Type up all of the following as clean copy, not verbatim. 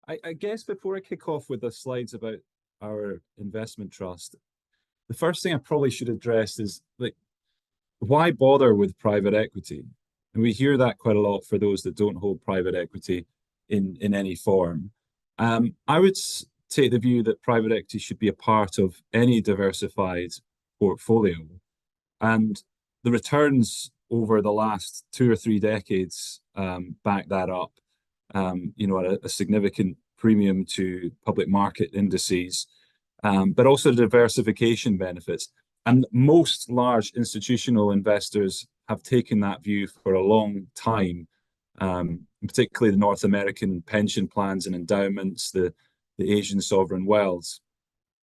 I guess before I kick off with the slides about our investment trust, the first thing I probably should address is like, why bother with private equity? And we hear that quite a lot for those that don't hold private equity in any form. I would take the view that private equity should be a part of any diversified portfolio. And the returns over the last 2 or 3 decades back that up, at a significant premium to public market indices, but also the diversification benefits. And most large institutional investors have taken that view for a long time, particularly the North American pension plans and endowments, the Asian sovereign wealths.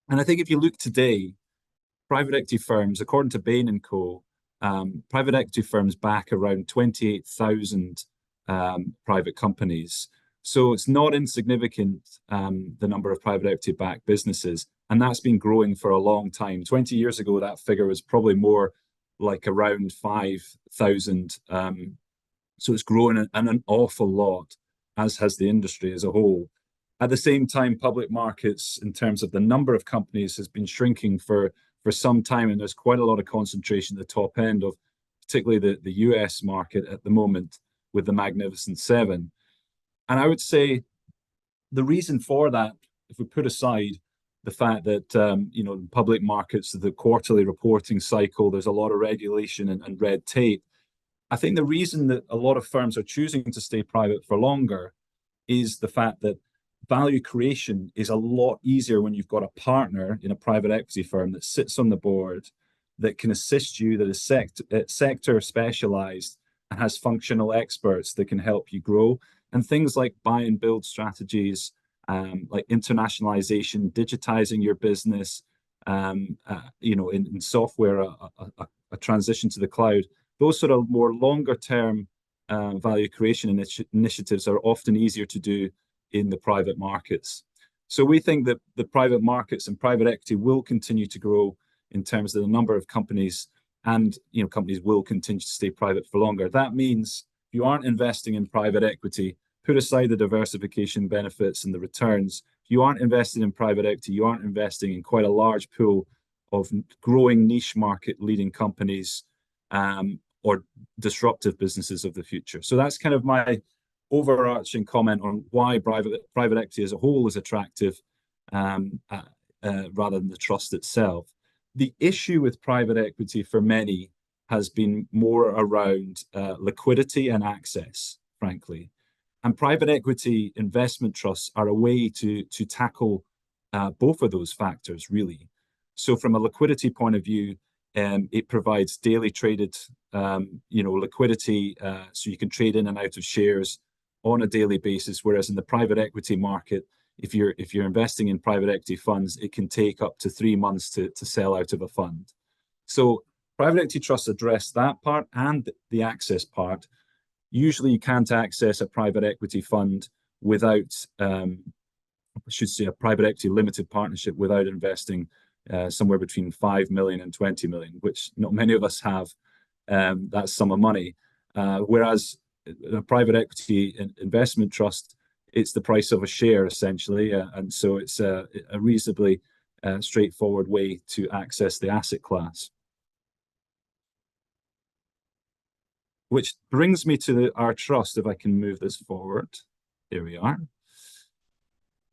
And I think if you look today, private equity firms, according to Bain and Co., private equity firms back around 28,000 private companies. So it's not insignificant, the number of private equity backed businesses. And that's been growing for a long time. 20 years ago, that figure was probably more like around 5,000. So it's grown an awful lot, as has the industry as a whole. At the same time, public markets, in terms of the number of companies, has been shrinking for some time, and there's quite a lot of concentration at the top end of particularly the US market at the moment with the Magnificent Seven. And I would say the reason for that, if we put aside the fact that public markets, the quarterly reporting cycle, there's a lot of regulation and red tape. I think the reason that a lot of firms are choosing to stay private for longer is the fact that value creation is a lot easier when you've got a partner in a private equity firm that sits on the board, that can assist you, that is sector specialized and has functional experts that can help you grow. And things like buy and build strategies, like internationalization, digitizing your business, in software, a transition to the cloud. Those sort of more longer term value creation initiatives are often easier to do in the private markets. So we think that the private markets and private equity will continue to grow in terms of the number of companies, and companies will continue to stay private for longer. That means if you aren't investing in private equity, put aside the diversification benefits and the returns. If you aren't invested in private equity, you aren't investing in quite a large pool of growing niche market leading companies or disruptive businesses of the future. So that's kind of my overarching comment on why private equity as a whole is attractive rather than the trust itself. The issue with private equity for many has been more around liquidity and access, frankly. And private equity investment trusts are a way to tackle both of those factors, really. So from a liquidity point of view, it provides daily traded liquidity, so you can trade in and out of shares on a daily basis, whereas in the private equity market, if you're investing in private equity funds, it can take up to 3 months to sell out of a fund. So private equity trusts address that part and the access part. Usually you can't access a private equity fund without, I should say, a private equity limited partnership without investing somewhere between 5 million and 20 million, which not many of us have that sum of money. Whereas a private equity investment trust, it's the price of a share essentially, and so it's a reasonably straightforward way to access the asset class. Which brings me to our trust, if I can move this forward. There we are.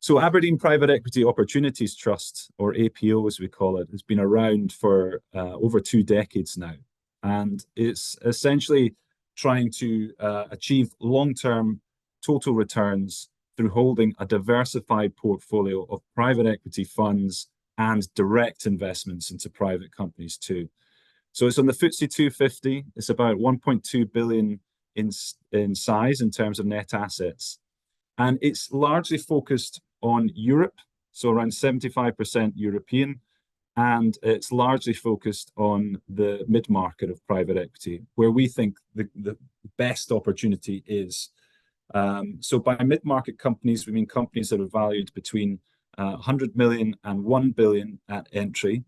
So Aberdeen Private Equity Opportunities Trust, or APEO as we call it, has been around for over 2 decades now. And it's essentially trying to achieve long-term total returns through holding a diversified portfolio of private equity funds and direct investments into private companies too. So it's on the FTSE 250. It's about 1.2 billion in size in terms of net assets. And it's largely focused on Europe, so around 75% European. And it's largely focused on the mid-market of private equity, where we think the best opportunity is. So by mid-market companies, we mean companies that are valued between 100 million and 1 billion at entry.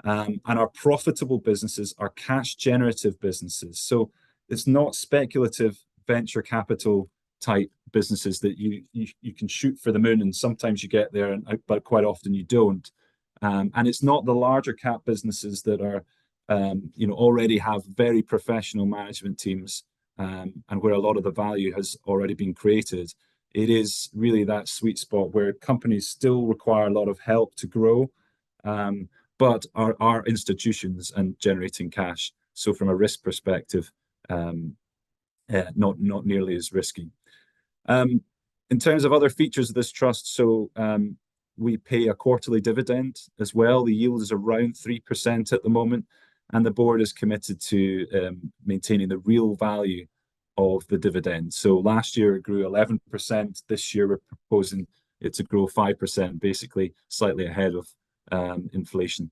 And our profitable businesses are cash generative businesses. So it's not speculative venture capital type businesses that you can shoot for the moon, and sometimes you get there, but quite often you don't. And it's not the larger cap businesses that are already have very professional management teams, and where a lot of the value has already been created. It is really that sweet spot where companies still require a lot of help to grow, but are institutions and generating cash. So from a risk perspective, not nearly as risky. In terms of other features of this trust, so we pay a quarterly dividend as well. The yield is around 3% at the moment, and the board is committed to maintaining the real value of the dividend. So last year it grew 11%. This year we're proposing it to grow 5%, basically slightly ahead of inflation.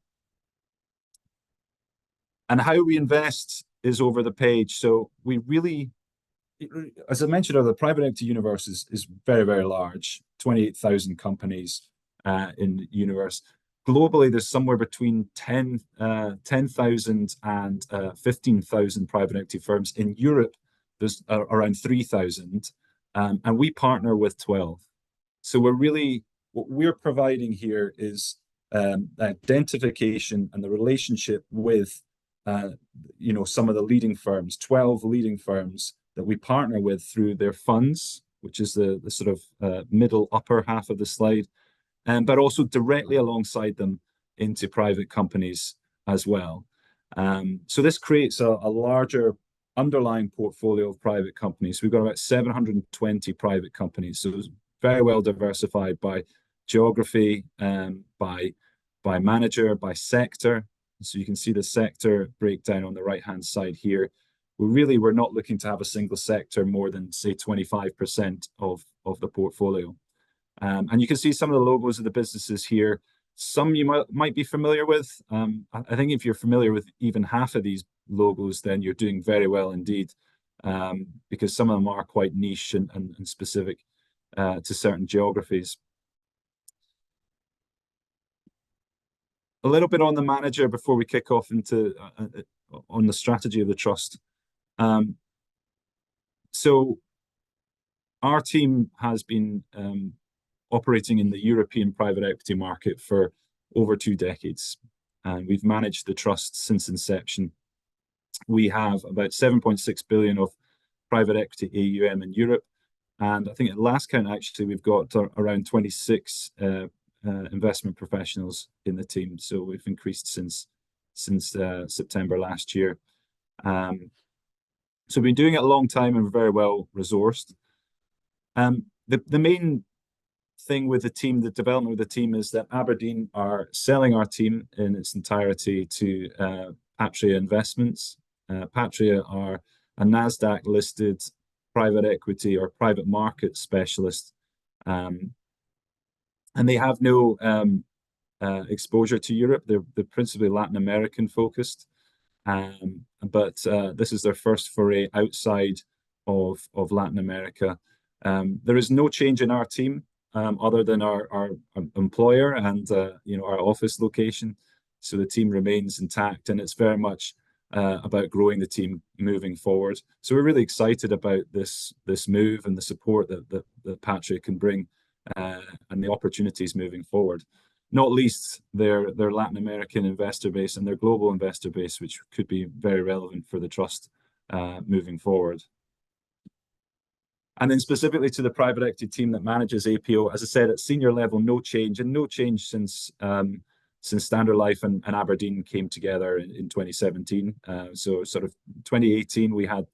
And how we invest is over the page. So we really, as I mentioned earlier, the private equity universe is very, very large, 28,000 companies in the universe. Globally, there's somewhere between 10,000 and 15,000 private equity firms. In Europe, there's around 3,000, and we partner with 12. So what we're providing here is identification and the relationship with some of the leading firms, 12 leading firms that we partner with through their funds, which is the sort of middle upper half of the slide, but also directly alongside them into private companies as well. So this creates a larger underlying portfolio of private companies. We've got about 720 private companies, so it's very well diversified by geography, by manager, by sector. So you can see the sector breakdown on the right-hand side here. We're not looking to have a single sector more than, say, 25% of the portfolio. And you can see some of the logos of the businesses here. Some you might be familiar with. I think if you're familiar with even half of these logos, then you're doing very well indeed, because some of them are quite niche and specific to certain geographies. A little bit on the manager before we kick off into on the strategy of the trust. So our team has been operating in the European private equity market for over 2 decades, and we've managed the trust since inception. We have about 7.6 billion of private equity AUM in Europe, and I think at last count, actually, we've got around 26 investment professionals in the team. So we've increased since September last year. So we've been doing it a long time and we're very well resourced. The main thing with the team, the development with the team, is that Aberdeen are selling our team in its entirety to Patria Investments. Patria are a NASDAQ listed private equity or private market specialist. And they have no exposure to Europe. They're principally Latin American focused. But this is their first foray outside of Latin America. There is no change in our team other than our employer and our office location. So the team remains intact, and it's very much about growing the team moving forward. So we're really excited about this move and the support that Patria can bring and the opportunities moving forward. Not least their Latin American investor base and their global investor base, which could be very relevant for the trust moving forward. And then specifically to the private equity team that manages APEO, as I said, at senior level, no change, and no change since Standard Life and Aberdeen came together in 2017. So sort of 2018, we had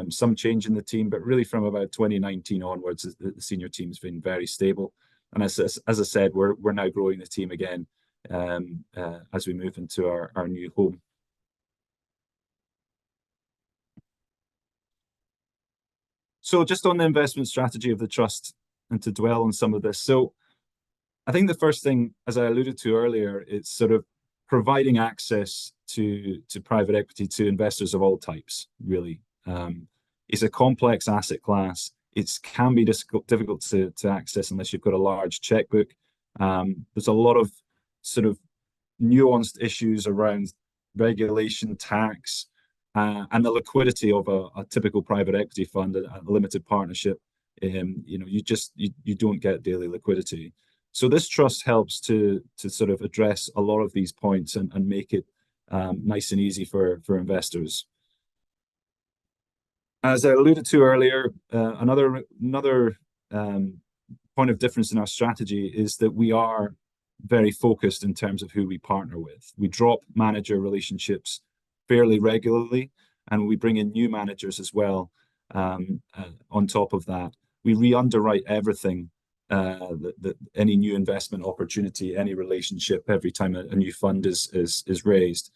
some change in the team, but really from about 2019 onwards, the senior team's been very stable. And as I said, we're now growing the team again as we move into our new home. So just on the investment strategy of the trust, and to dwell on some of this. So I think the first thing, as I alluded to earlier, it's sort of providing access to private equity to investors of all types, really. It's a complex asset class. It can be difficult to access unless you've got a large checkbook. There's a lot of sort of nuanced issues around regulation, tax, and the liquidity of a typical private equity fund, a limited partnership, you don't get daily liquidity. So this trust helps to sort of address a lot of these points and make it nice and easy for investors. As I alluded to earlier, another point of difference in our strategy is that we are very focused in terms of who we partner with. We drop manager relationships fairly regularly, and we bring in new managers as well. On top of that, we re-underwrite everything, any new investment opportunity, any relationship, every time a new fund is raised.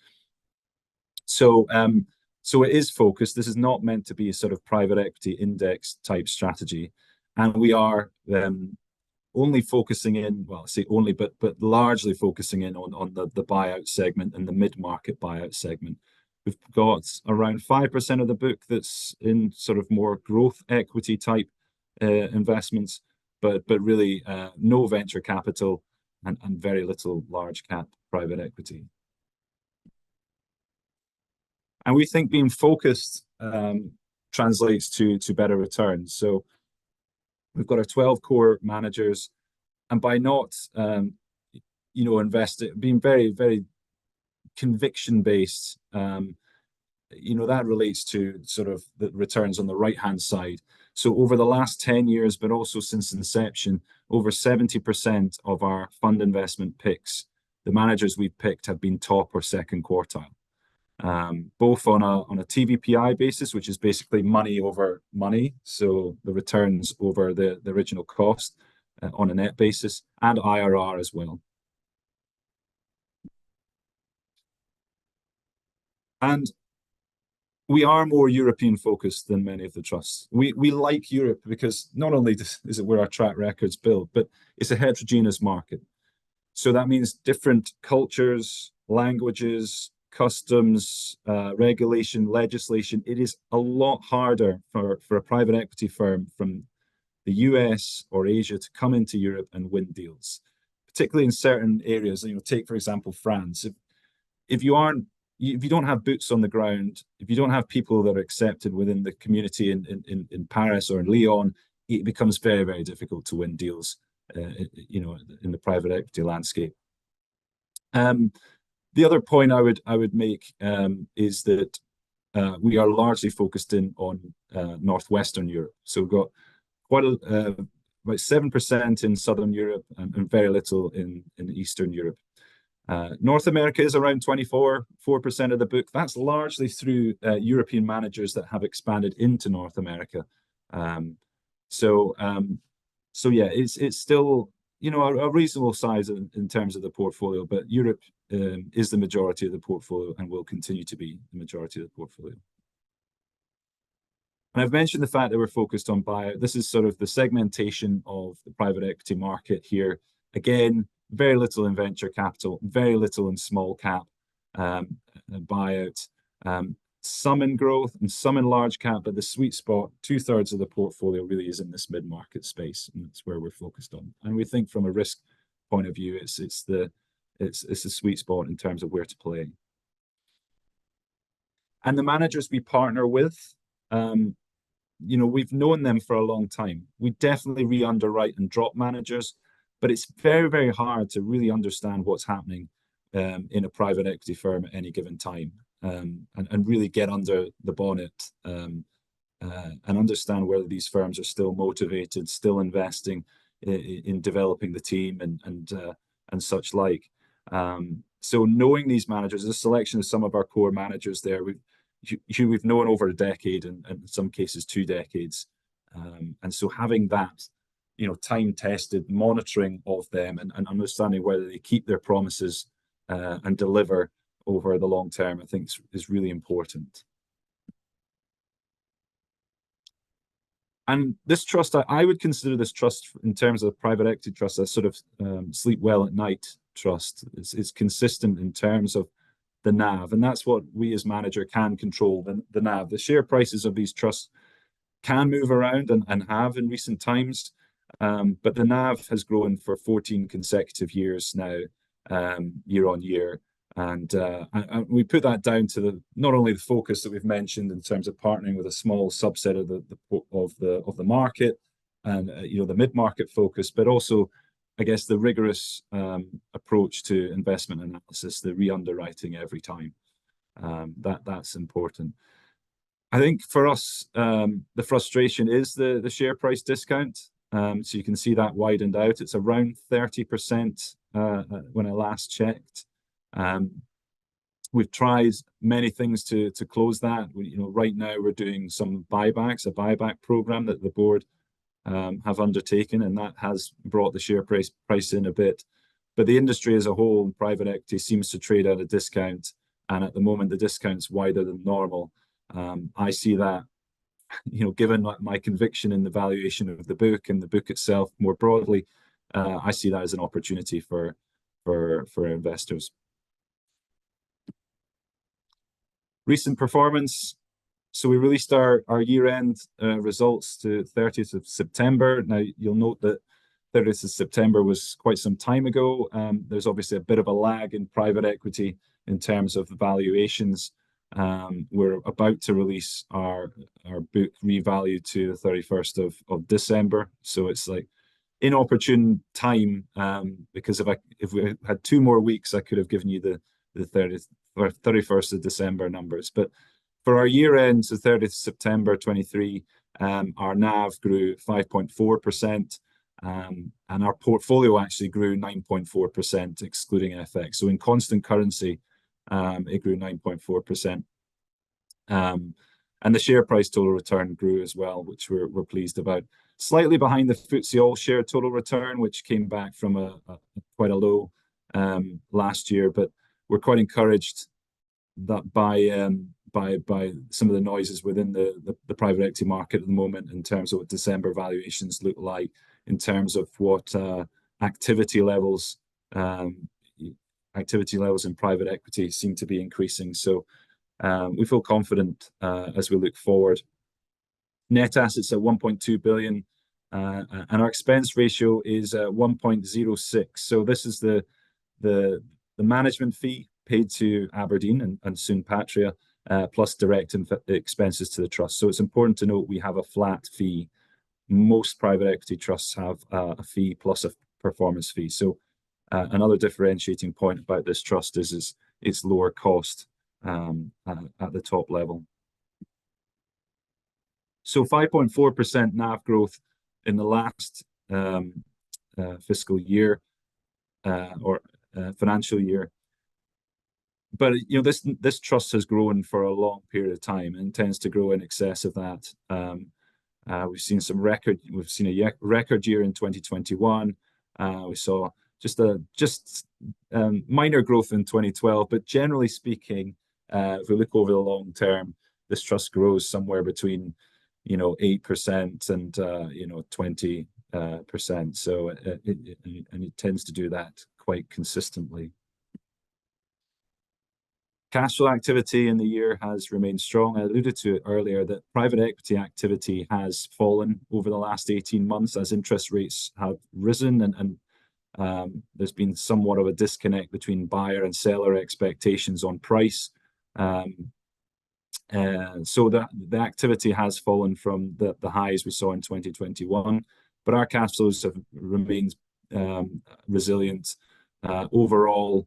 So it is focused. This is not meant to be a sort of private equity index type strategy, and we are only focusing in, well, I say only, but largely focusing in on the buyout segment and the mid-market buyout segment. We've got around 5% of the book that's in sort of more growth equity type investments, but really no venture capital and very little large cap private equity. And we think being focused translates to better returns. So we've got our 12 core managers, and by not being very, very conviction based, that relates to sort of the returns on the right hand side. So over the last 10 years, but also since inception, over 70% of our fund investment picks, the managers we've picked have been top or second quartile. Both on a TVPI basis, which is basically money over money, so the returns over the original cost on a net basis, and IRR as well. And we are more European focused than many of the trusts. We like Europe because not only is it where our track record's built, but it's a heterogeneous market. So that means different cultures, languages, customs, regulation, legislation. It is a lot harder for a private equity firm from the US or Asia to come into Europe and win deals, particularly in certain areas. Take for example France. If you don't have boots on the ground, if you don't have people that are accepted within the community in Paris or in Lyon, it becomes very, very difficult to win deals, in the private equity landscape. The other point I would make is that we are largely focused in on Northwestern Europe. So we've got about 7% in Southern Europe and very little in Eastern Europe. North America is around 24% of the book. That's largely through European managers that have expanded into North America. So yeah, it's still a reasonable size in terms of the portfolio, but Europe is the majority of the portfolio and will continue to be the majority of the portfolio. And I've mentioned the fact that we're focused on buyout. This is sort of the segmentation of the private equity market here. Again, very little in venture capital, very little in small cap buyout, some in growth and some in large cap, but the sweet spot, 2/3 of the portfolio really is in this mid-market space, and that's where we're focused on. And we think from a risk point of view, it's a sweet spot in terms of where to play. And the managers we partner with, we've known them for a long time. We definitely re-underwrite and drop managers, but it's very, very hard to really understand what's happening in a private equity firm at any given time, and really get under the bonnet and understand whether these firms are still motivated, still investing in developing the team and such like. So knowing these managers, a selection of some of our core managers there, we've known over a decade and in some cases 2 decades. And so having that, time-tested monitoring of them and understanding whether they keep their promises and deliver over the long term, I think is really important. And this trust, I would consider this trust in terms of private equity trust as sort of sleep well at night trust. It's consistent in terms of the NAV, and that's what we as manager can control, the NAV. The share prices of these trusts can move around and have in recent times, but the NAV has grown for 14 consecutive years now, year on year. And we put that down to not only the focus that we've mentioned in terms of partnering with a small subset of the market, and the mid-market focus, but also, I guess, the rigorous approach to investment analysis, the re-underwriting every time. That's important. I think for us, the frustration is the share price discount. So you can see that widened out. It's around 30% when I last checked. We've tried many things to close that. Right now we're doing some buybacks, a buyback program that the board have undertaken, and that has brought the share price in a bit. But the industry as a whole, private equity, seems to trade at a discount, and at the moment the discount's wider than normal. I see that, given my conviction in the valuation of the book and the book itself more broadly, I see that as an opportunity for investors. Recent performance. So we released our year-end results to 30th of September. Now, you'll note that 30th of September was quite some time ago. There's obviously a bit of a lag in private equity in terms of the valuations. We're about to release our book revalue to the 31st of December. So it's like inopportune time, because if we had 2 more weeks, I could have given you the 30th or 31st of December numbers. But for our year end, so 30th September 23, our NAV grew 5.4%, and our portfolio actually grew 9.4%, excluding FX. So in constant currency, it grew 9.4%. And the share price total return grew as well, which we're pleased about. Slightly behind the FTSE All-Share total return, which came back from quite a low last year, but we're quite encouraged that by some of the noises within the private equity market at the moment, in terms of what December valuations look like, in terms of what activity levels in private equity seem to be increasing. So we feel confident as we look forward. Net assets at 1.2 billion, and our expense ratio is 1.06. So this is the management fee paid to Aberdeen and soon Patria, plus direct expenses to the trust. So it's important to note we have a flat fee. Most private equity trusts have a fee plus a performance fee. So another differentiating point about this trust is its lower cost at the top level. So 5.4% NAV growth in the last fiscal year or financial year. But this trust has grown for a long period of time and tends to grow in excess of that. We've seen a record year in 2021. We saw just minor growth in 2012, but generally speaking, if we look over the long term, this trust grows somewhere between 8% and 20%. So it tends to do that quite consistently. Cash flow activity in the year has remained strong. I alluded to it earlier that private equity activity has fallen over the last 18 months as interest rates have risen, and there's been somewhat of a disconnect between buyer and seller expectations on price. So the activity has fallen from the highs we saw in 2021, but our cash flows have remained resilient. Overall,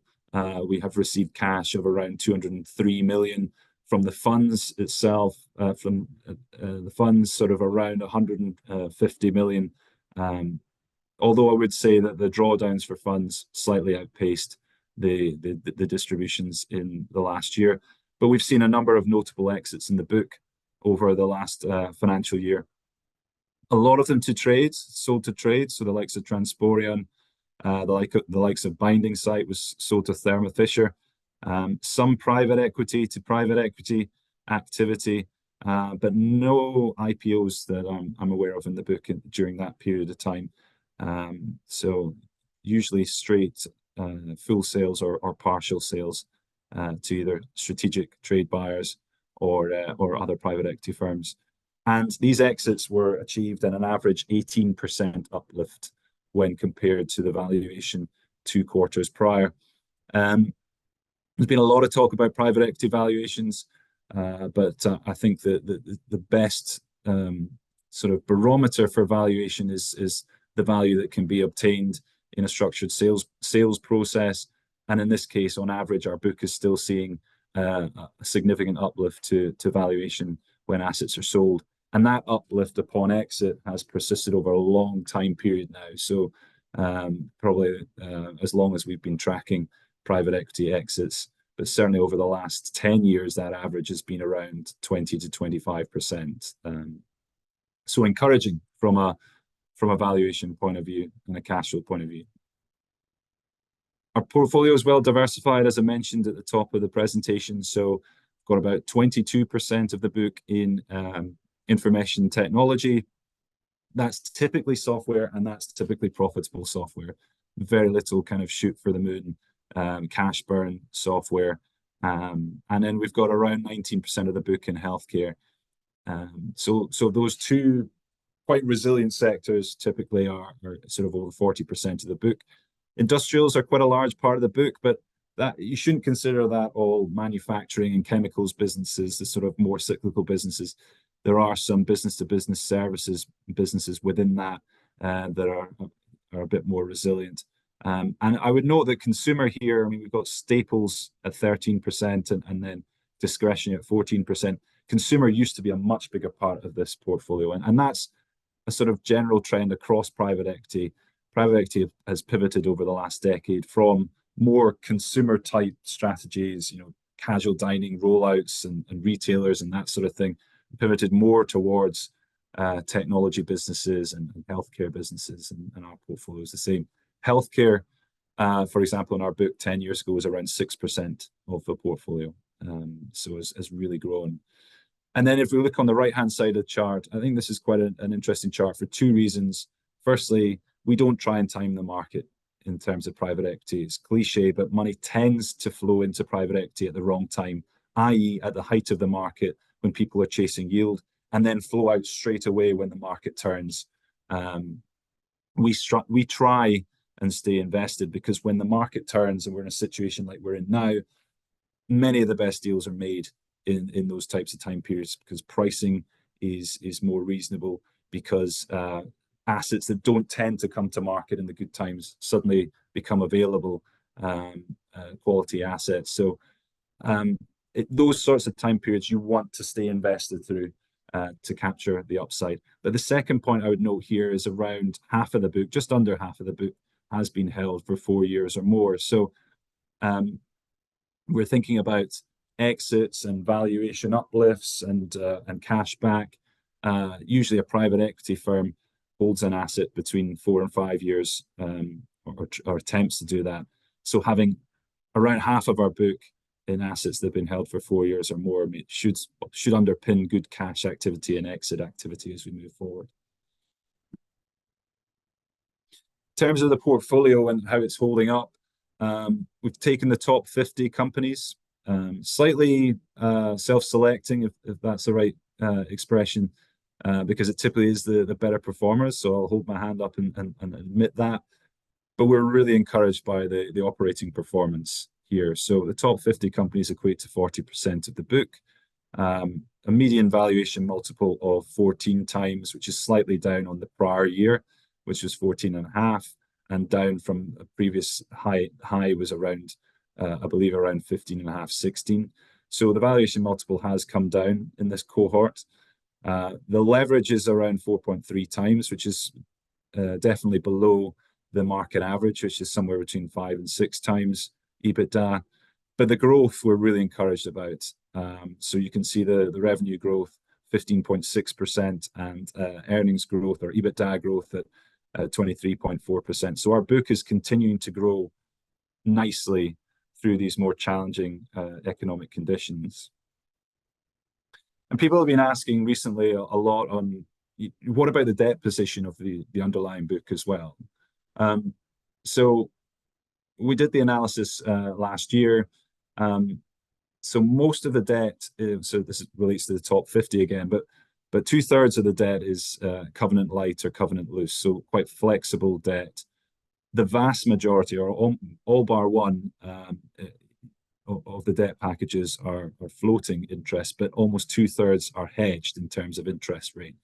we have received cash of around 203 million from the funds itself, from the funds sort of around 150 million. Although I would say that the drawdowns for funds slightly outpaced the distributions in the last year. But we've seen a number of notable exits in the book over the last financial year. A lot of them sold to trades. So the likes of Transporeon, the likes of Binding Site was sold to Thermo Fisher. Some private equity to private equity activity, but no IPOs that I'm aware of in the book during that period of time. So usually straight full sales or partial sales to either strategic trade buyers or other private equity firms. And these exits were achieved at an average 18% uplift when compared to the valuation 2 quarters prior. There's been a lot of talk about private equity valuations, but I think that the best sort of barometer for valuation is the value that can be obtained in a structured sales process. And in this case, on average, our book is still seeing a significant uplift to valuation when assets are sold. And that uplift upon exit has persisted over a long time period now. So probably as long as we've been tracking private equity exits, but certainly over the last 10 years, that average has been around 20 to 25%. So encouraging from a valuation point of view and a cash flow point of view. Our portfolio is well diversified, as I mentioned at the top of the presentation. So got about 22% of the book in information technology. That's typically software, and that's typically profitable software. Very little kind of shoot for the moon, cash burn software. And then we've got around 19% of the book in healthcare. So those two quite resilient sectors typically are sort of over 40% of the book. Industrials are quite a large part of the book, but that you shouldn't consider that all manufacturing and chemicals businesses, the sort of more cyclical businesses. There are some business-to-business services businesses within that that are a bit more resilient. And I would note that consumer here, I mean, we've got staples at 13% and then discretionary at 14%. Consumer used to be a much bigger part of this portfolio, and that's a sort of general trend across private equity. Private equity has pivoted over the last decade from more consumer type strategies, casual dining rollouts and retailers and that sort of thing, pivoted more towards technology businesses and healthcare businesses, and our portfolio is the same. Healthcare, for example, in our book 10 years ago was around 6% of the portfolio, so has really grown. And then if we look on the right-hand side of the chart, I think this is quite an interesting chart for two reasons. Firstly, we don't try and time the market in terms of private equity. It's cliche, but money tends to flow into private equity at the wrong time, i.e. at the height of the market when people are chasing yield, and then flow out straight away when the market turns. We try and stay invested, because when the market turns and we're in a situation like we're in now, many of the best deals are made in those types of time periods, because pricing is more reasonable, because assets that don't tend to come to market in the good times suddenly become available, quality assets. So those sorts of time periods you want to stay invested through to capture the upside. But the second point I would note here is around half of the book, just under half of the book, has been held for 4 years or more. So we're thinking about exits and valuation uplifts and cash back. Usually a private equity firm holds an asset between 4 and 5 years, or attempts to do that. So having around half of our book in assets that have been held for 4 years or more should underpin good cash activity and exit activity as we move forward. In terms of the portfolio and how it's holding up, we've taken the top 50 companies, slightly self-selecting, if that's the right expression, because it typically is the better performers. So I'll hold my hand up and admit that. But we're really encouraged by the operating performance here. So the top 50 companies equate to 40% of the book. A median valuation multiple of 14 times, which is slightly down on the prior year, which was 14.5, and down from a previous high was around, I believe, around 15.5, 16. So the valuation multiple has come down in this cohort. The leverage is around 4.3 times, which is definitely below the market average, which is somewhere between 5 and 6 times EBITDA. But the growth we're really encouraged about. So you can see the revenue growth, 15.6%, and earnings growth or EBITDA growth at 23.4%. So our book is continuing to grow nicely through these more challenging economic conditions. And people have been asking recently a lot on what about the debt position of the underlying book as well. So we did the analysis last year. So most of the debt, so this relates to the top 50 again, but 2/3 of the debt is covenant light or covenant loose, so quite flexible debt. The vast majority, or all bar one, of the debt packages are floating interest, but almost 2/3 are hedged in terms of interest rate.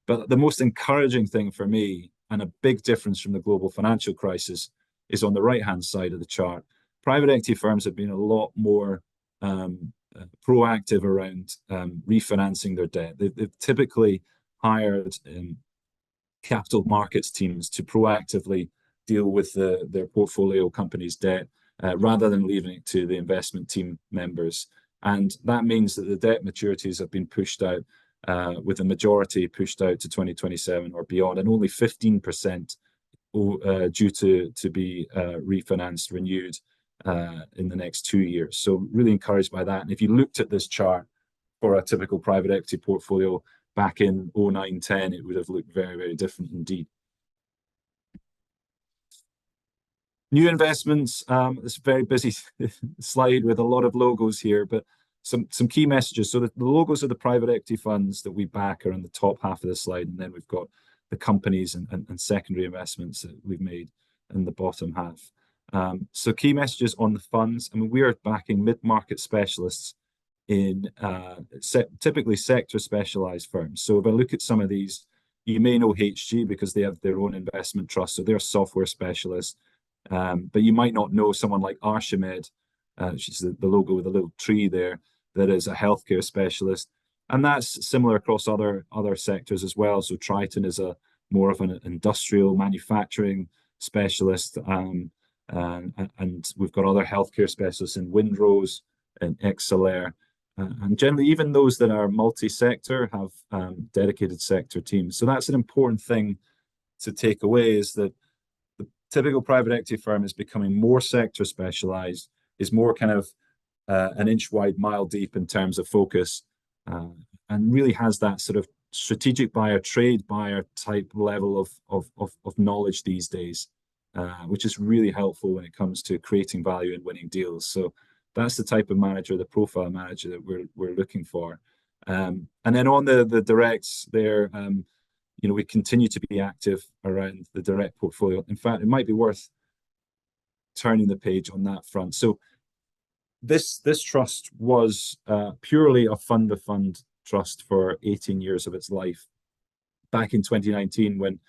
But the most encouraging thing for me, and a big difference from the global financial crisis, is on the right-hand side of the chart. Private equity firms have been a lot more proactive around refinancing their debt. They've typically hired capital markets teams to proactively deal with their portfolio company's debt rather than leaving it to the investment team members. And that means that the debt maturities have been pushed out, with the majority pushed out to 2027 or beyond, and only 15% due to be refinanced, renewed in the next 2 years. So really encouraged by that. And if you looked at this chart for a typical private equity portfolio back in 09-10, it would have looked very, very different indeed. New investments, it's a very busy slide with a lot of logos here, but some key messages. So the logos of the private equity funds that we back are on the top half of the slide, and then we've got the companies and secondary investments that we've made in the bottom half. So key messages on the funds. I mean, we are backing mid-market specialists in typically sector specialized firms. So if I look at some of these, you may know HG because they have their own investment trust, so they're software specialists. But you might not know someone like Archimed, which is the logo with a little tree there, that is a healthcare specialist. And that's similar across other sectors as well. So Triton is more of an industrial manufacturing specialist. And we've got other healthcare specialists in Windrose and Exceler. And generally, even those that are multi-sector have dedicated sector teams. So that's an important thing to take away, is that the typical private equity firm is becoming more sector specialized, is more kind of an inch wide, mile deep in terms of focus, and really has that sort of strategic buyer, trade buyer type level of knowledge these days, which is really helpful when it comes to creating value and winning deals. So that's the type of manager, the profile manager that we're looking for. And then on the directs there, we continue to be active around the direct portfolio. In fact, it might be worth turning the page on that front. So this trust was purely a fund-of-fund trust for 18 years of its life. Back in 2019, when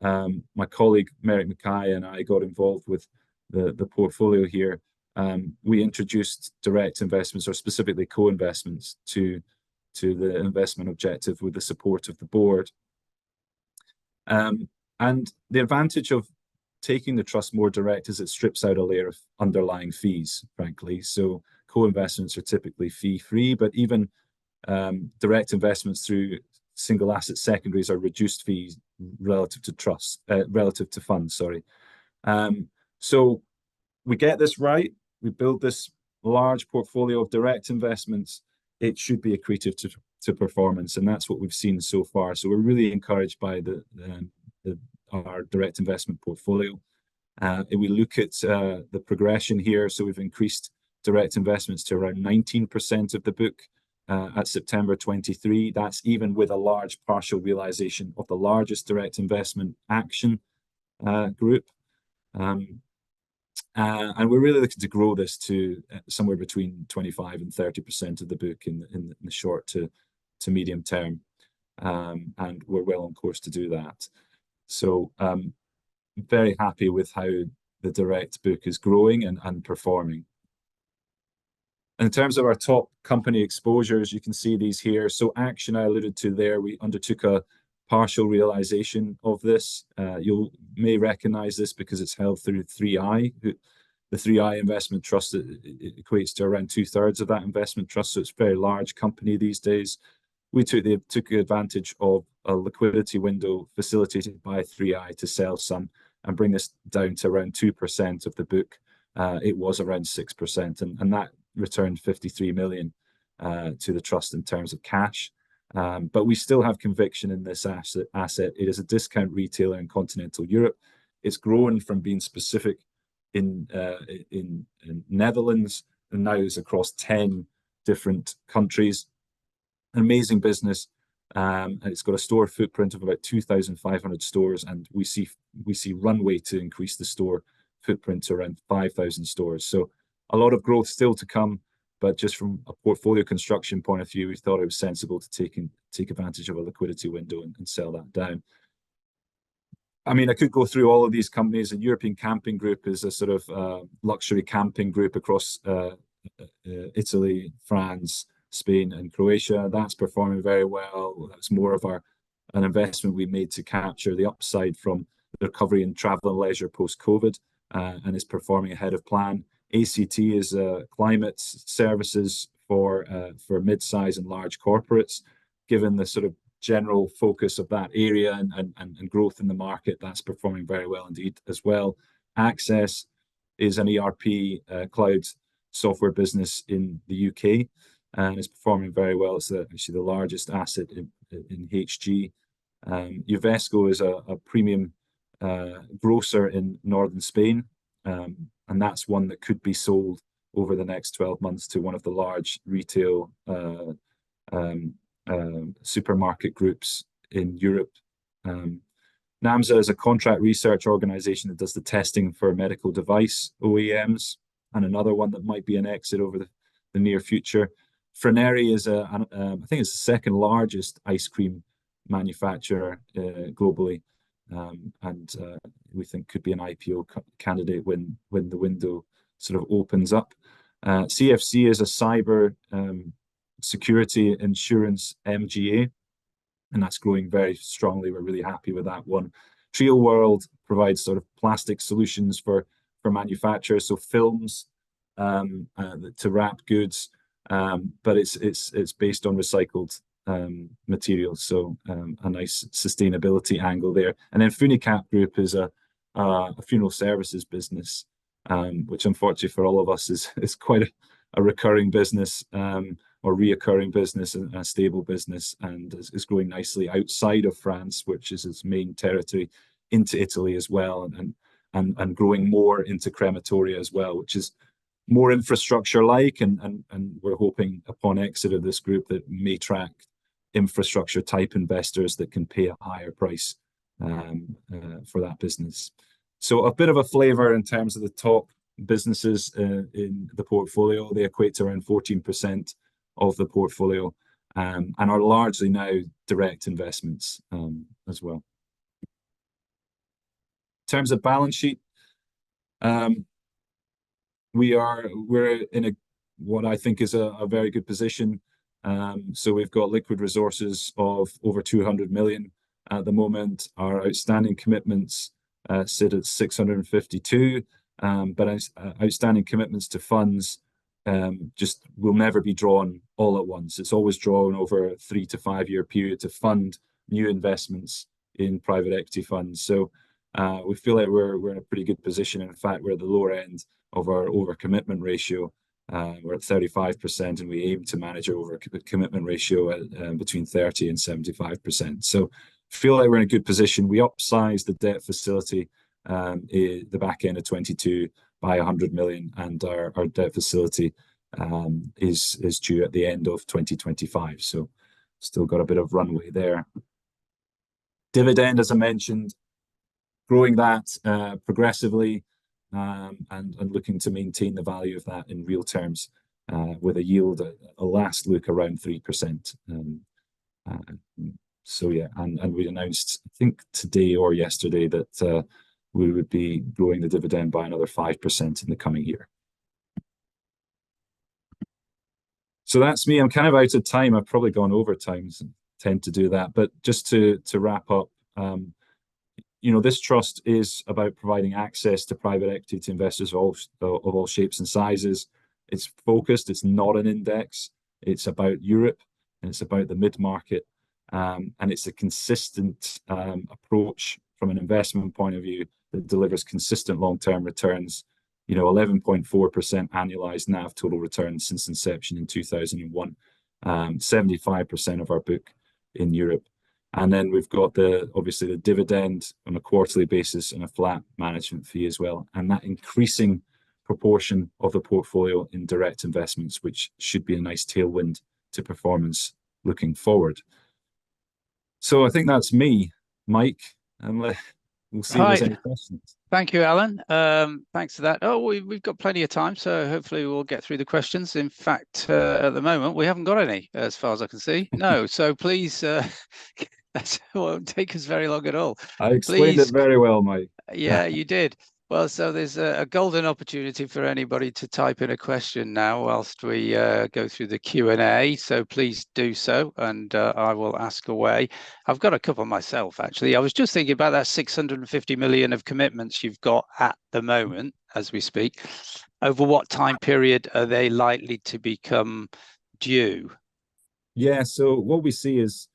my colleague Merrick Mackay and I got involved with the portfolio here, we introduced direct investments, or specifically co-investments, to the investment objective with the support of the board. And the advantage of taking the trust more direct is it strips out a layer of underlying fees, frankly. So co-investments are typically fee-free, but even direct investments through single asset secondaries are reduced fees relative to funds, sorry. So we get this right, we build this large portfolio of direct investments, it should be accretive to performance, and that's what we've seen so far. So we're really encouraged by our direct investment portfolio. If we look at the progression here, so we've increased direct investments to around 19% of the book at September 23. That's even with a large partial realization of the largest direct investment action group. And we're really looking to grow this to somewhere between 25 and 30% of the book in the short to medium term. And we're well on course to do that. So very happy with how the direct book is growing and performing. In terms of our top company exposures, you can see these here. So Action, I alluded to there, we undertook a partial realization of this. You may recognize this because it's held through 3i. The 3i investment trust, it equates to around 2/3 of that investment trust, so it's a very large company these days. We took advantage of a liquidity window facilitated by 3i to sell some and bring this down to around 2% of the book. It was around 6%, and that returned 53 million to the trust in terms of cash. But we still have conviction in this asset. It is a discount retailer in continental Europe. It's grown from being specific in Netherlands, and now is across 10 different countries. An amazing business. And it's got a store footprint of about 2,500 stores, and we see runway to increase the store footprint to around 5,000 stores. So a lot of growth still to come, but just from a portfolio construction point of view, we thought it was sensible to take advantage of a liquidity window and sell that down. I mean, I could go through all of these companies. The European Camping Group is a sort of luxury camping group across Italy, France, Spain, and Croatia. That's performing very well. That's more of an investment we made to capture the upside from the recovery in travel and leisure post-COVID, and is performing ahead of plan. ACT is climate services for mid-size and large corporates. Given the sort of general focus of that area and growth in the market, that's performing very well indeed as well. Access is an ERP cloud software business in the UK and is performing very well. It's actually the largest asset in HG. Uvesco is a premium grocer in northern Spain, and that's one that could be sold over the next 12 months to one of the large retail supermarket groups in Europe. NAMSA is a contract research organization that does the testing for medical device OEMs, and another one that might be an exit over the near future. Freneri is I think it's the second largest ice cream manufacturer globally, and we think could be an IPO candidate when the window sort of opens up. CFC is a cyber security insurance MGA, and that's growing very strongly. We're really happy with that one. Trio World provides sort of plastic solutions for manufacturers, so films to wrap goods, but it's based on recycled materials, so a nice sustainability angle there. And then Funicap Group is a funeral services business, which unfortunately for all of us is quite a recurring business, or reoccurring business, and a stable business, and is growing nicely outside of France, which is its main territory, into Italy as well, and growing more into crematoria as well, which is more infrastructure-like, and we're hoping upon exit of this group that may attract infrastructure-type investors that can pay a higher price for that business. So a bit of a flavor in terms of the top businesses in the portfolio. They equate to around 14% of the portfolio, and are largely now direct investments as well. In terms of balance sheet, we're in what I think is a very good position. So we've got liquid resources of over 200 million at the moment. Our outstanding commitments sit at 652, but outstanding commitments to funds just will never be drawn all at once. It's always drawn over a 3 to 5 year period to fund new investments in private equity funds. So we feel like we're in a pretty good position. In fact, we're at the lower end of our overcommitment ratio. We're at 35%, and we aim to manage our overcommitment ratio at between 30 and 75%. So feel like we're in a good position. We upsized the debt facility the back end of 22 by 100 million, and our debt facility is due at the end of 2025. So still got a bit of runway there. Dividend, as I mentioned, growing that progressively, and looking to maintain the value of that in real terms, with a yield at a last look around 3%. So yeah, and we announced, I think today or yesterday, that we would be growing the dividend by another 5% in the coming year. So that's me. I'm kind of out of time. I've probably gone over time, so tend to do that. But just to wrap up, this trust is about providing access to private equity to investors of all shapes and sizes. It's focused. It's not an index. It's about Europe, and it's about the mid-market. And it's a consistent approach from an investment point of view that delivers consistent long-term returns. 11.4% annualized NAV total return since inception in 2001, 75% of our book in Europe. And then we've got obviously the dividend on a quarterly basis and a flat management fee as well. And that increasing proportion of the portfolio in direct investments, which should be a nice tailwind to performance looking forward. So I think that's me, Mike. And we'll see if there's Right. any questions. Thank you, Alan. Thanks for that. Oh, we've got plenty of time, so hopefully we'll get through the questions. In fact, at the moment, we haven't got any, as far as I can see. No, so please, that won't take us very long at all. I explained it Please, very well, Mike. yeah, you did. Well, so there's a golden opportunity for anybody to type in a question now whilst we go through the Q&A. So please do so, and I will ask away. I've got a couple myself, actually. I was just thinking about that 650 million of commitments you've got at the moment, as we speak. Over what time period are they likely to become due? Yeah, so what we see is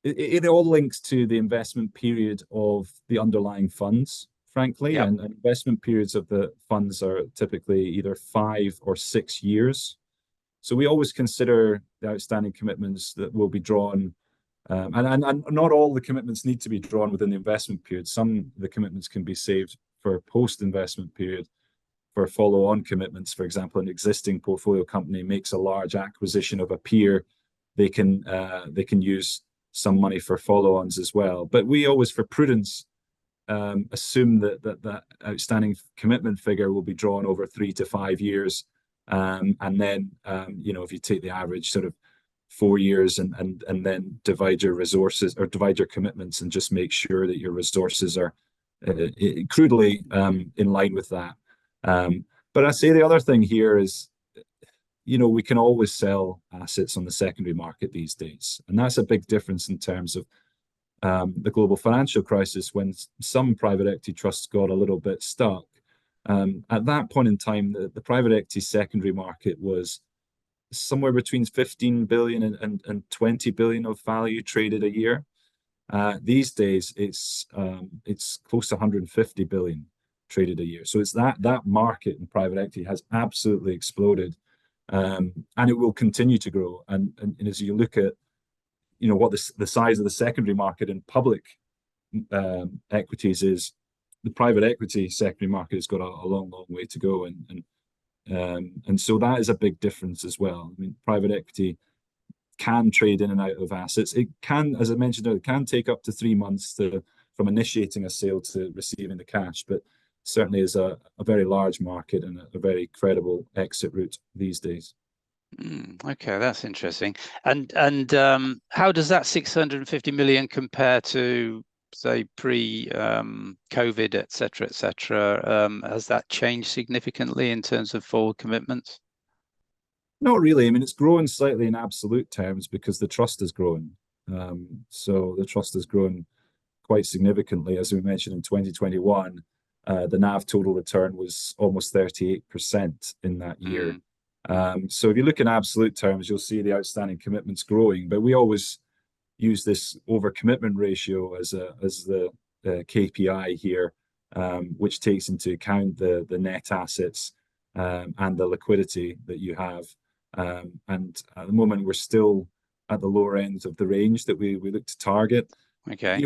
it all links to the investment period of the underlying funds, frankly, Yep. and investment periods of the funds are typically either 5 or 6 years. So we always consider the outstanding commitments that will be drawn, and not all the commitments need to be drawn within the investment period. Some of the commitments can be saved for post-investment period for follow-on commitments. For example, an existing portfolio company makes a large acquisition of a peer, they can use some money for follow-ons as well. But we always, for prudence, assume that outstanding commitment figure will be drawn over 3 to 5 years, and then if you take the average sort of 4 years and then divide your resources or divide your commitments and just make sure that your resources are crudely in line with that. But I say the other thing here is, we can always sell assets on the secondary market these days. And that's a big difference in terms of the global financial crisis, when some private equity trusts got a little bit stuck. At that point in time, the private equity secondary market was somewhere between 15 billion and 20 billion of value traded a year. These days, it's close to 150 billion traded a year. So it's that market in private equity has absolutely exploded, and it will continue to grow. And as you look at what the size of the secondary market in public equities is, the private equity secondary market has got a long way to go, and so that is a big difference as well. I mean, private equity can trade in and out of assets. It can, as I mentioned earlier, it can take up to 3 months from initiating a sale to receiving the cash, but certainly is a very large market and a very credible exit route these days. Okay, that's interesting. And how does that 650 million compare to, say, pre-COVID, et cetera? Has that changed significantly in terms of forward commitments? Not really. I mean, it's grown slightly in absolute terms because the trust has grown. So the trust has grown quite significantly. As we mentioned in 2021, the NAV total return was almost 38% in that year. So if you look in absolute terms, you'll see the outstanding commitments growing. But we always use this overcommitment ratio as the KPI here, which takes into account the net assets and the liquidity that you have. And at the moment, we're still at the lower end of the range that we look to target. Okay.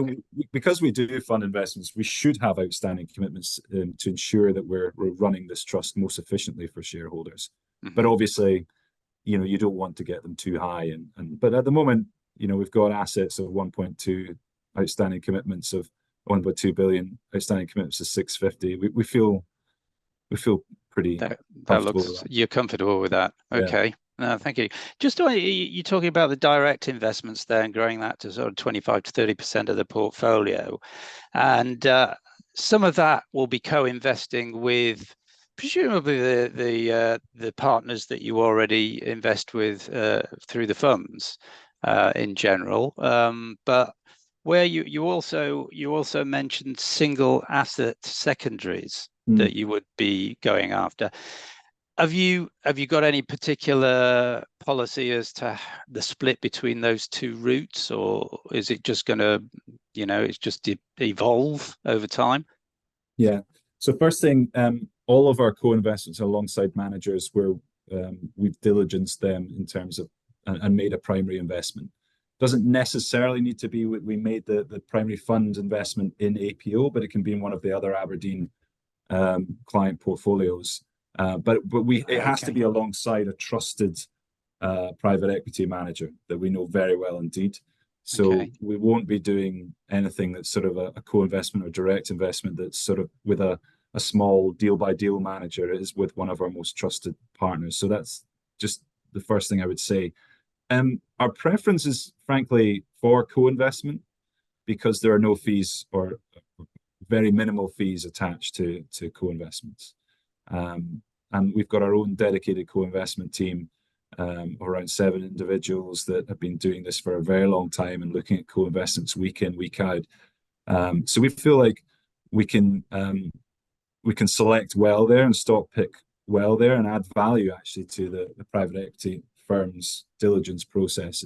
Because we do fund investments, we should have outstanding commitments to ensure that we're running this trust most efficiently for shareholders. But obviously, you don't want to get them too high. But at the moment, we've got assets of 1.2 outstanding commitments of 1.2 billion, outstanding commitments of 650. We feel pretty comfortable with that. You're comfortable with that. Okay. Yeah. No, thank you. Just you're talking about the direct investments there and growing that to sort of 25 to 30% of the portfolio. And some of that will be co-investing with presumably the partners that you already invest with through the funds in general. But where you also mentioned single asset secondaries that you would be going after. Have you got any particular policy as to the split between those two routes, or is it just going to, it's just evolve over time? Yeah. So first thing, all of our co-investments are alongside managers where we've diligenced them in terms of and made a primary investment. Doesn't necessarily need to be we made the primary fund investment in APEO, but it can be in one of the other Aberdeen client portfolios. But it has to be alongside a trusted private equity manager that we know very well indeed. So Okay. we won't be doing anything that's sort of a co-investment or direct investment that's sort of with a small deal by deal manager. It is with one of our most trusted partners. So that's just the first thing I would say. Our preference is frankly for co-investment because there are no fees or very minimal fees attached to co-investments. And we've got our own dedicated co-investment team, around 7 individuals that have been doing this for a very long time and looking at co-investments week in, week out. So we feel like we can select well there and stock pick well there and add value actually to the private equity firm's diligence process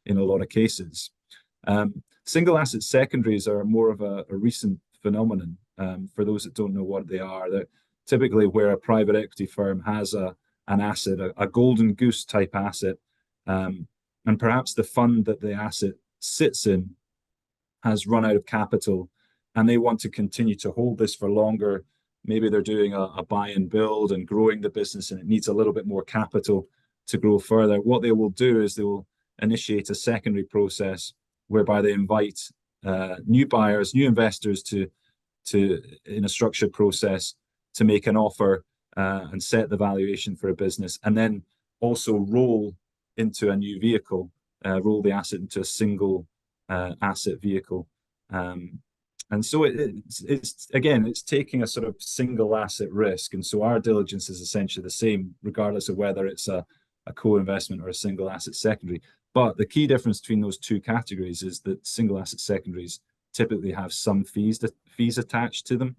in a lot of cases. Single asset secondaries are more of a recent phenomenon. For those that don't know what they are, they're typically where a private equity firm has an asset, a golden goose type asset, and perhaps the fund that the asset sits in has run out of capital and they want to continue to hold this for longer. Maybe they're doing a buy and build and growing the business and it needs a little bit more capital to grow further. What they will do is they will initiate a secondary process whereby they invite new buyers, new investors to in a structured process to make an offer and set the valuation for a business, and then also roll into a new vehicle, roll the asset into a single asset vehicle. And so it's again, it's taking a sort of single asset risk. And so our diligence is essentially the same, regardless of whether it's a co-investment or a single asset secondary. But the key difference between those two categories is that single asset secondaries typically have some fees attached to them.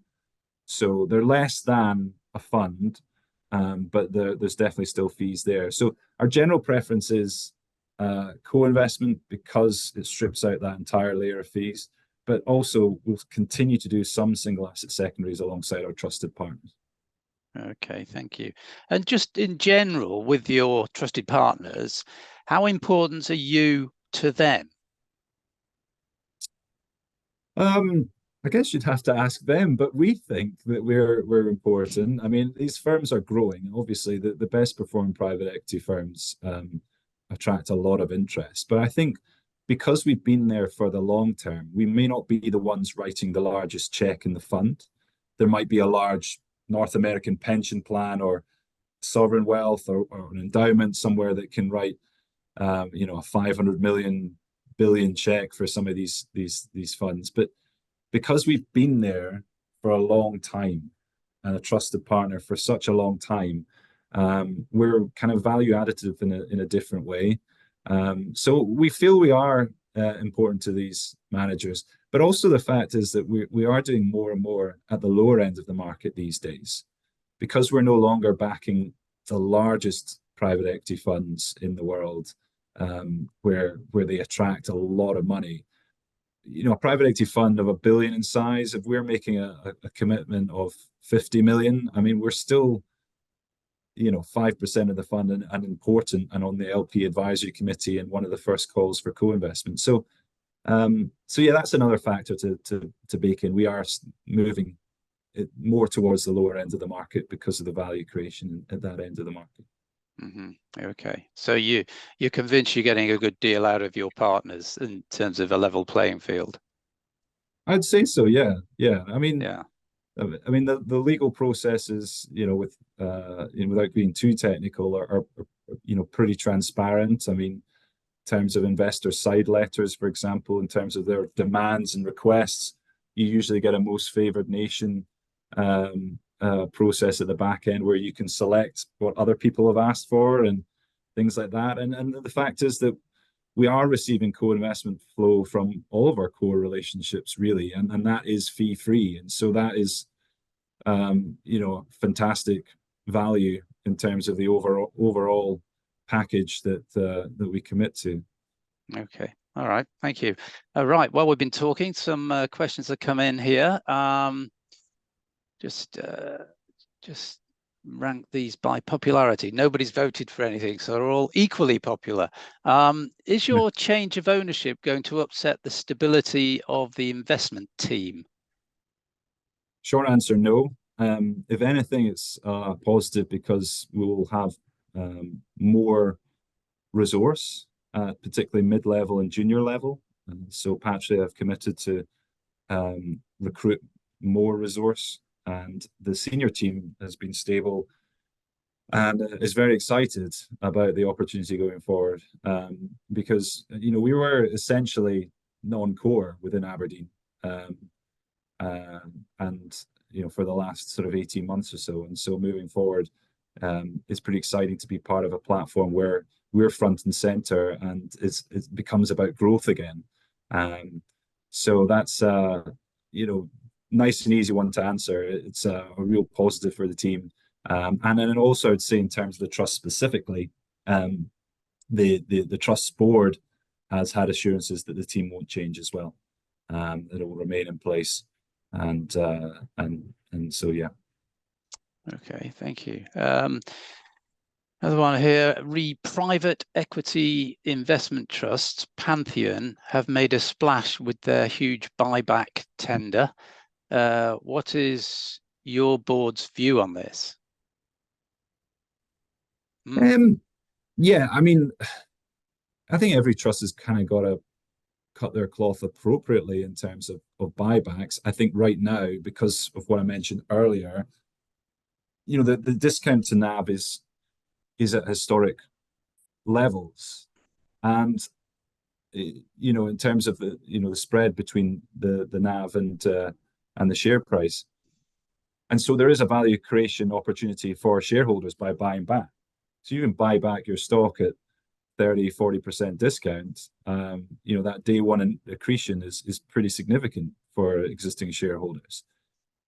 So they're less than a fund, but there's definitely still fees there. So our general preference is co-investment because it strips out that entire layer of fees, but also we'll continue to do some single asset secondaries alongside our trusted partners. Okay, thank you. And just in general, with your trusted partners, how important are you to them? I guess you'd have to ask them, but we think that we're important. I mean, these firms are growing. Obviously, the best performing private equity firms attract a lot of interest. But I think because we've been there for the long term, we may not be the ones writing the largest check in the fund. There might be a large North American pension plan or sovereign wealth or an endowment somewhere that can write, a 500 million billion check for some of these funds. But because we've been there for a long time and a trusted partner for such a long time, we're kind of value additive in a different way. So we feel we are important to these managers, but also the fact is that we are doing more and more at the lower end of the market these days, because we're no longer backing the largest private equity funds in the world, where they attract a lot of money. A private equity fund of $1 billion in size, if we're making a commitment of 50 million, I mean, we're still 5% of the fund and important and on the LP advisory committee and one of the first calls for co-investment. So yeah, that's another factor to bake in. We are moving it more towards the lower end of the market because of the value creation at that end of the market. Okay, so you're convinced you're getting a good deal out of your partners in terms of a level playing field? I'd say so. Yeah. I mean, Yeah. The legal processes, with without being too technical, are pretty transparent. I mean, in terms of investor side letters, for example, in terms of their demands and requests, you usually get a most favored nation process at the back end where you can select what other people have asked for and things like that. And the fact is that we are receiving co-investment flow from all of our core relationships, really, and that is fee free. And so that is, fantastic value in terms of the overall package that we commit to. Okay. All right. Thank you. All right. Well, we've been talking. Some questions that come in here. Just rank these by popularity. Nobody's voted for anything, so they're all equally popular. Is your change of ownership going to upset the stability of the investment team? Short answer, no. If anything, it's positive because we will have more resource particularly mid-level and junior level. And so Patrick have committed to recruit more resource, and the senior team has been stable and is very excited about the opportunity going forward, because we were essentially non-core within Aberdeen, and for the last sort of 18 months or so, and so moving forward, it's pretty exciting to be part of a platform where we're front and center, and it becomes about growth again. So that's nice and easy one to answer. It's a real positive for the team. And then also I'd say in terms of the trust specifically, the trust's board has had assurances that the team won't change as well, that it will remain in place, and so yeah. Okay, thank you. Another one here, private equity investment trusts, Pantheon, have made a splash with their huge buyback tender. What is your board's view on this? Yeah, I mean, I think every trust has kind of got to cut their cloth appropriately in terms of buybacks. I think right now, because of what I mentioned earlier, the discount to NAV is at historic levels, and in terms of the spread between the NAV and the share price, and so there is a value creation opportunity for shareholders by buying back. So you can buy back your stock at 30-40% discount. That day one accretion is pretty significant for existing shareholders,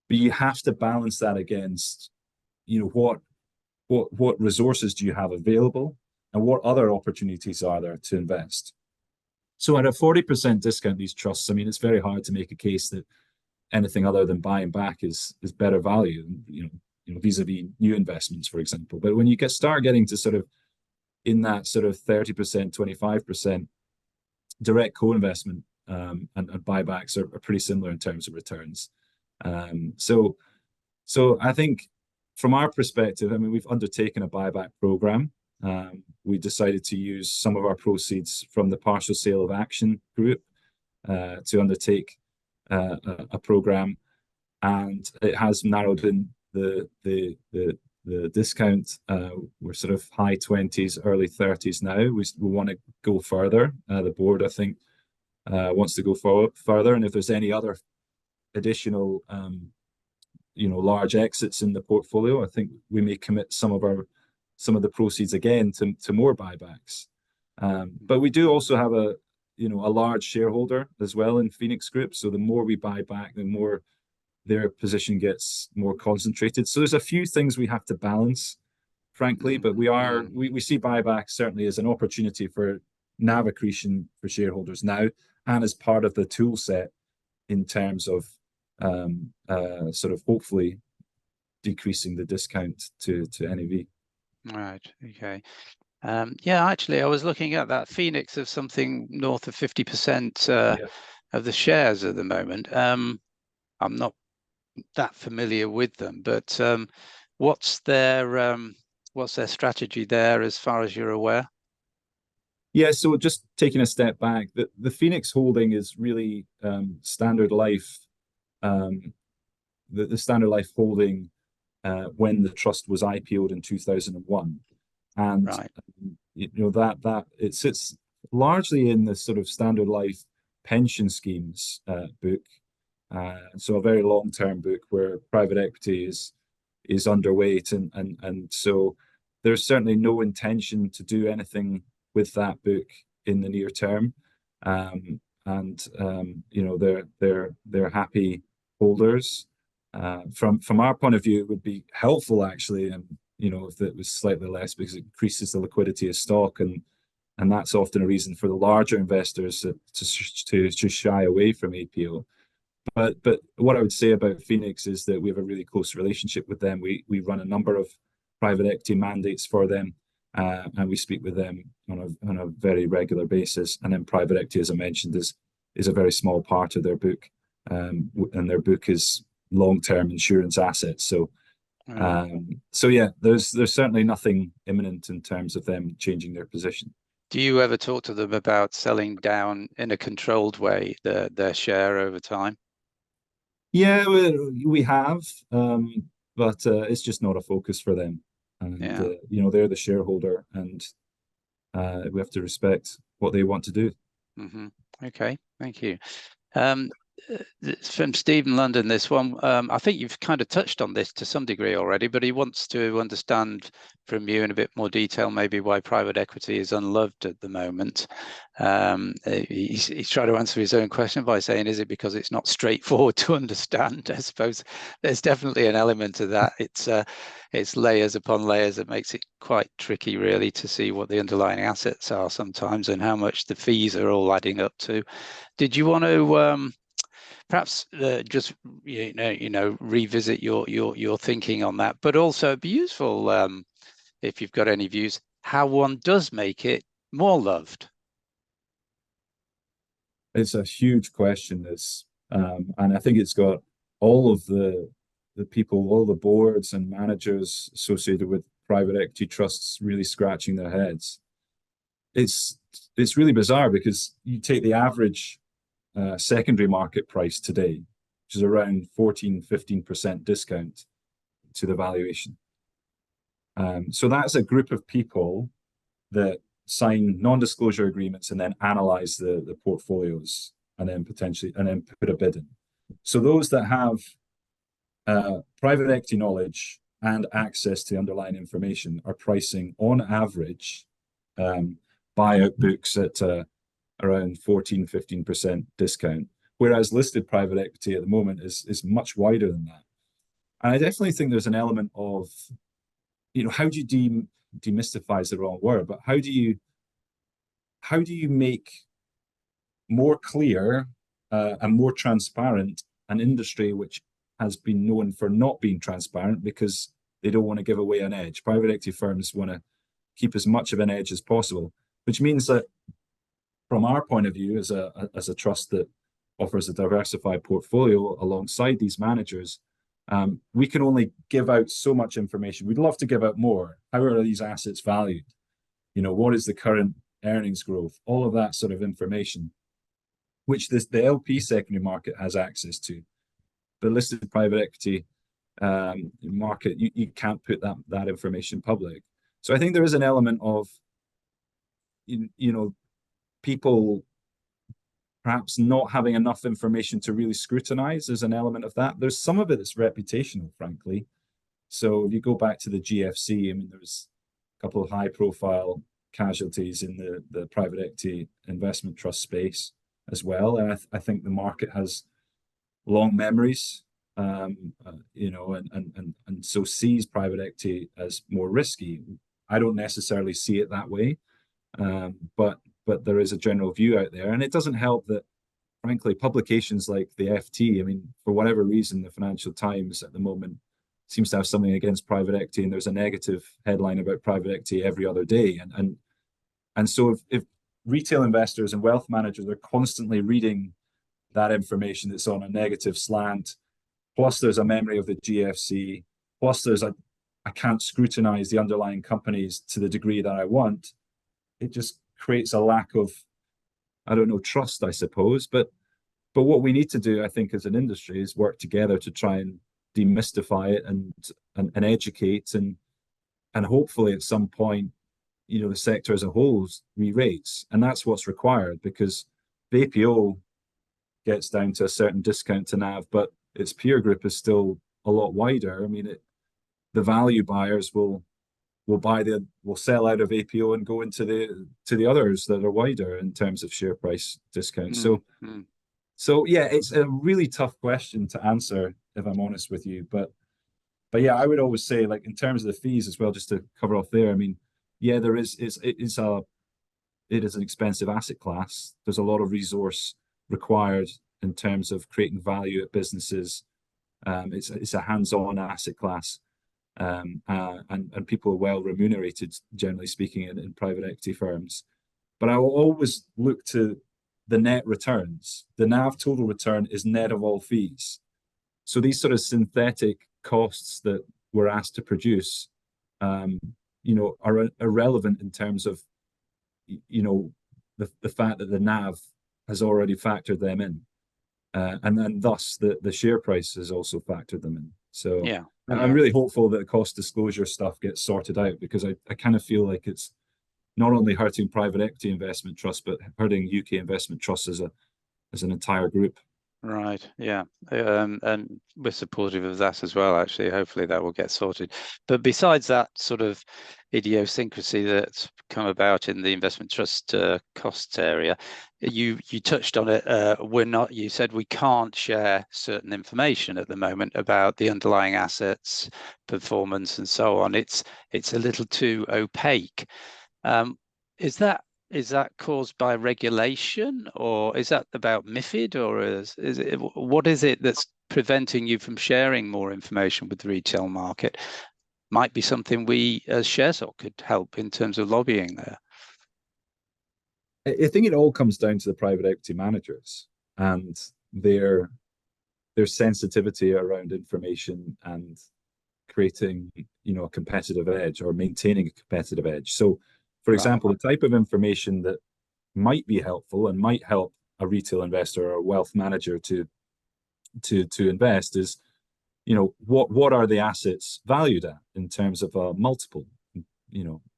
but you have to balance that against what resources do you have available, and what other opportunities are there to invest. So at a 40% discount, these trusts, I mean, it's very hard to make a case that anything other than buying back is better value, vis-a-vis new investments, for example. But when you start getting to sort of in that sort of 30%, 25% direct co-investment, and buybacks are pretty similar in terms of returns. So I think from our perspective, I mean, we've undertaken a buyback program. We decided to use some of our proceeds from the partial sale of Action Group to undertake a program, and it has narrowed in the discount. We're sort of high 20s, early 30s now. We want to go further. The board, I think, wants to go further, and if there's any other additional large exits in the portfolio, I think we may commit some of the proceeds again to more buybacks. But we do also have a large shareholder as well in Phoenix Group, so the more we buy back, the more their position gets more concentrated. So there's a few things we have to balance, frankly, but we see buybacks certainly as an opportunity for NAV accretion for shareholders now, and as part of the tool set in terms of sort of hopefully decreasing the discount to NAV. Right. Okay. Yeah, actually, I was looking at that Phoenix of something north of 50% of the shares at the moment. I'm not that familiar with them, but what's their strategy there, as far as you're aware? Yeah, so just taking a step back, the Phoenix holding is really Standard Life, the Standard Life holding when the trust was IPO'd in 2001, and right. That it sits largely in the sort of Standard Life pension schemes book, so a very long-term book where private equity is underweight, and so there's certainly no intention to do anything with that book in the near term, and they're happy holders. From our point of view, it would be helpful actually, and if it was slightly less, because it increases the liquidity of stock, and that's often a reason for the larger investors to shy away from APEO. But what I would say about Phoenix is that we have a really close relationship with them. We run a number of private equity mandates for them, and we speak with them on a very regular basis. And then private equity, as I mentioned, is a very small part of their book, and their book is long-term insurance assets. So yeah, there's certainly nothing imminent in terms of them changing their position. Do you ever talk to them about selling down in a controlled way their share over time? Yeah, we have, but it's just not a focus for them. And Yeah. they're the shareholder, and we have to respect what they want to do. Okay, thank you. Um, it's from Stephen London, this one. I think you've kind of touched on this to some degree already, but he wants to understand from you in a bit more detail maybe why private equity is unloved at the moment. He's trying to answer his own question by saying, is it because it's not straightforward to understand? I suppose there's definitely an element of that. It's layers upon layers that makes it quite tricky, really, to see what the underlying assets are sometimes and how much the fees are all adding up to. Did you want to perhaps just revisit your thinking on that, but also it'd be useful if you've got any views how one does make it more loved? It's a huge question, this, and I think it's got all of the people, all the boards and managers associated with private equity trusts really scratching their heads. It's it's really bizarre because you take the average secondary market price today, which is around 14-15% discount to the valuation. So that's a group of people that sign non-disclosure agreements and then analyze the portfolios and then put a bid in. So those that have private equity knowledge and access to the underlying information are pricing on average buyout books at around 14-15% discount, whereas listed private equity at the moment is much wider than that. And I definitely think there's an element of, how do you demystify is the wrong word, but how do you make more clear and more transparent an industry which has been known for not being transparent because they don't want to give away an edge. Private equity firms want to keep as much of an edge as possible, which means that from our point of view as a trust that offers a diversified portfolio alongside these managers, we can only give out so much information. We'd love to give out more. How are these assets valued? What is the current earnings growth? All of that sort of information, which the LP secondary market has access to. The listed private equity market, you can't put that information public. So I think there is an element of, people perhaps not having enough information to really scrutinize. There's an element of that. There's some of it that's reputational, frankly. So if you go back to the GFC, I mean, there's a couple of high-profile casualties in the private equity investment trust space as well. And I think the market has long memories, and so sees private equity as more risky. I don't necessarily see it that way, but there is a general view out there, and it doesn't help that, frankly, publications like the FT, I mean, for whatever reason, the Financial Times at the moment seems to have something against private equity, and there's a negative headline about private equity every other day, and so if retail investors and wealth managers are constantly reading that information that's on a negative slant, plus there's a memory of the GFC, plus I can't scrutinize the underlying companies to the degree that I want, it just creates a lack of, I don't know, trust, I suppose. But what we need to do, I think, as an industry is work together to try and demystify it and educate and hopefully at some point, the sector as a whole re-rates. And that's what's required, because the APEO gets down to a certain discount to NAV, but its peer group is still a lot wider. I mean, the value buyers will sell out of APEO and go into the others that are wider in terms of share price discount. So yeah, it's a really tough question to answer, if I'm honest with you. But yeah, I would always say, like, in terms of the fees as well, just to cover off there. I mean, yeah, it is an expensive asset class. There's a lot of resource required in terms of creating value at businesses. It's a hands-on asset class. And people are well remunerated, generally speaking, in private equity firms. But I will always look to the net returns. The NAV total return is net of all fees. So these sort of synthetic costs that we're asked to produce, are irrelevant in terms of you know, the fact that the NAV has already factored them in, and then thus the share price has also factored them in. So Yeah. I'm really hopeful that the cost disclosure stuff gets sorted out, because I kind of feel like it's not only hurting private equity investment trusts, but hurting UK investment trusts as an entire group. Right. Yeah. And we're supportive of that as well, actually. Hopefully that will get sorted. But besides that sort of idiosyncrasy that's come about in the investment trust costs area, you touched on it. You said we can't share certain information at the moment about the underlying assets, performance, and so on. It's a little too opaque. Is that caused by regulation, or is that about MiFID, or is it, what is it that's preventing you from sharing more information with the retail market? Might be something we as ShareSoc could help in terms of lobbying there. I think it all comes down to the private equity managers and their sensitivity around information and creating, a competitive edge or maintaining a competitive edge. So, for example, the type of information that might be helpful and might help a retail investor or a wealth manager to invest is, what are the assets valued at in terms of a multiple,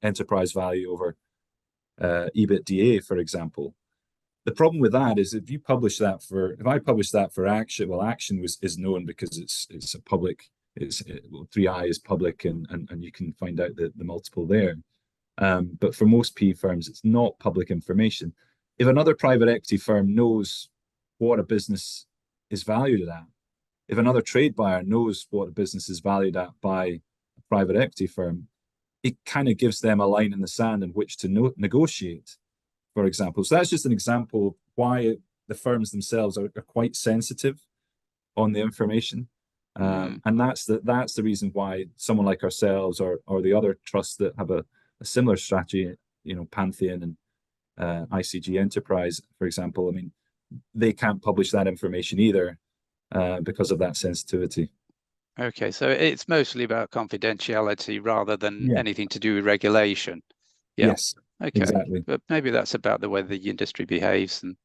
enterprise value over EBITDA, for example. The problem with that is if I publish that for Action, well, Action is known because it's a public, 3i is public, and you can find out the multiple there. But for most PE firms, it's not public information. If another private equity firm knows what a business is valued at, if another trade buyer knows what a business is valued at by a private equity firm, it kind of gives them a line in the sand in which to negotiate, for example. So that's just an example of why the firms themselves are quite sensitive on the information. And that's the reason why someone like ourselves or the other trusts that have a similar strategy, Pantheon and ICG Enterprise, for example, I mean, they can't publish that information either because of that sensitivity. Okay, so it's mostly about confidentiality rather than anything to do with regulation. Yeah. Yes. Okay. Exactly. But maybe that's about the way the industry behaves. And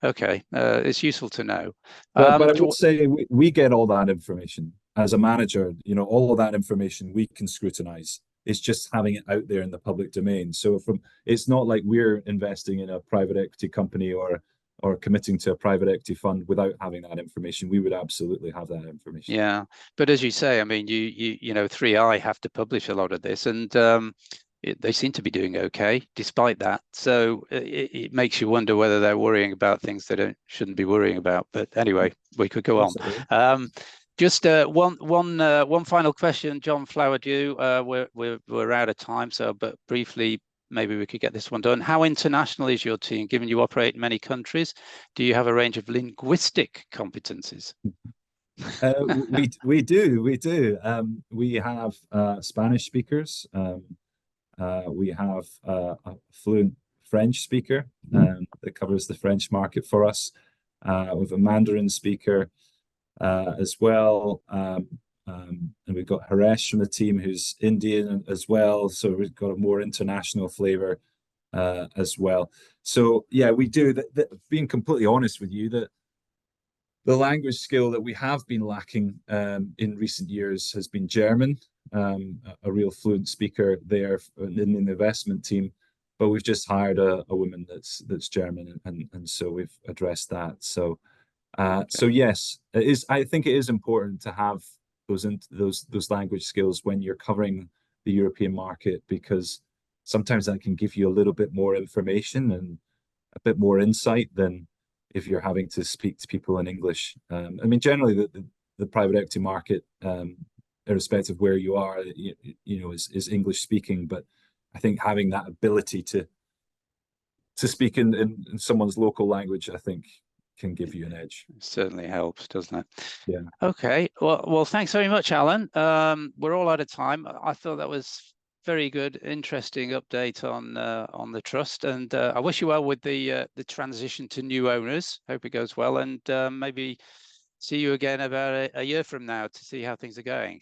okay, it's useful to know. But I would say we get all that information as a manager. All of that information we can scrutinize. It's just having it out there in the public domain. So it's not like we're investing in a private equity company or committing to a private equity fund without having that information. We would absolutely have that information. Yeah, but as you say, I mean, you know, 3i have to publish a lot of this, and they seem to be doing okay despite that. So it makes you wonder whether they're worrying about things they shouldn't be worrying about. But anyway, we could go on. Just one final question, John Flowerdew. We're out of time, but briefly, maybe we could get this one done. How international is your team, given you operate in many countries? Do you have a range of linguistic competencies? We do. We have Spanish speakers. We have a fluent French speaker that covers the French market for us. We have a Mandarin speaker as well. And we've got Haresh from the team who's Indian as well. So we've got a more international flavor as well. So yeah, we do. Being completely honest with you, that the language skill that we have been lacking in recent years has been German, a real fluent speaker there in the investment team. But we've just hired a woman that's German, and so we've addressed that. So so yes, it is. I think it is important to have those language skills when you're covering the European market, because sometimes that can give you a little bit more information and a bit more insight than if you're having to speak to people in English. I mean, generally the private equity market, irrespective of where you are, is English speaking. But I think having that ability to speak in someone's local language, I think, can give you an edge. It certainly helps, doesn't it? Yeah. Okay. Well, thanks very much, Alan. We're all out of time. I thought that was very good, interesting update on the trust, and I wish you well with the transition to new owners. Hope it goes well, and maybe see you again about a year from now to see how things are going.